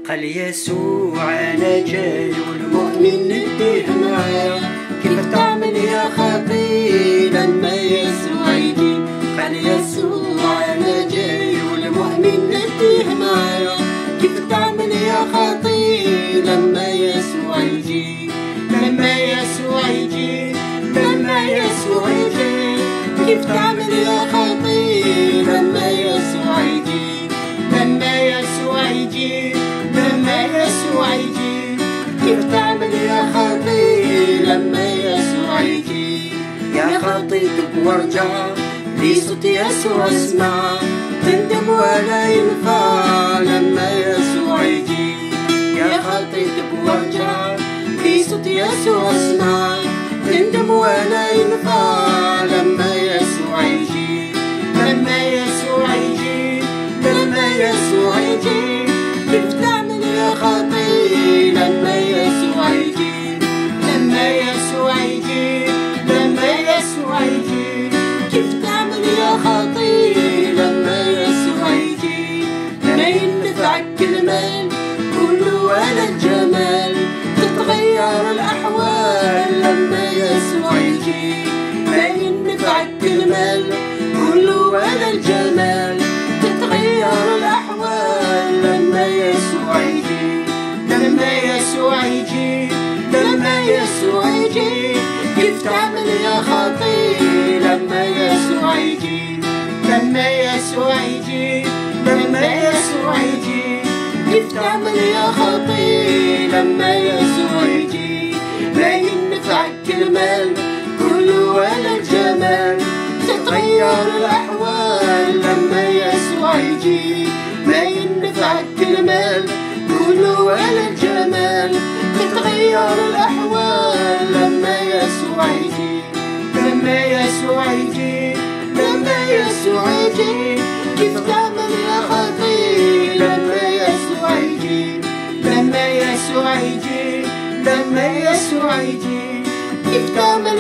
قال يسوع أنا جاي والمؤمن نديه معايا. كيف تعمل يا خطي لما يسوع يجي؟ قال يسوع أنا جاي والمؤمن نديه معايا. كيف تعمل يا خطي لما يسوع يجي؟ لما يسوع يجي، لما يسوع يجي. كيف تعمل يا خطي لما يسوع يجي؟ لما يسوع يجي، لما يسوع يجي. كيف تعمل يا خطي لما يسوع يجي؟ يا خطي تب وارجع لصوت يسوع اسمع. تندم ولا ينفع لما يسوع يجي. يا خطي تب وارجع لصوت يسوع اسمع. تندم ولا ينفع لما يسوع يجي. لما يسوع يجي، لما يسوع يجي. كيف تعمل يا خطي لما يسوع يجي؟ لما يسوع يجي، لما يسوع يجي. كيف تعمل يا خطي لما يسوع يجي؟ ما ينفعك المال كله ولا الجمال. تتغير الأحوال لما يسوع يجي. ما ينفعك المال كله ولا الجمال. تتغير الأحوال لما يسوع يجي. لما يسوع يجي، لما يسوع يجي. كيف تعمل يا خطي لما يسوع يجي؟ لما يسوع يجي، لما يسوع يجي. كيف تعمل يا خطي لما يسوع يجي؟ ما ينفعك المال كله ولا الجمال. تتغير الأحوال لما يسوع يجي. ما ينفعك المال كله ولا الجمال. تتغير الأحوال لما يسوع يجي. لما يسوع يجي، لما يسوع يجي. كيف تعمل يا خطي لما يسوع يجي؟ لما يسوع يجي، لما يسوع يجي. كيف تعمل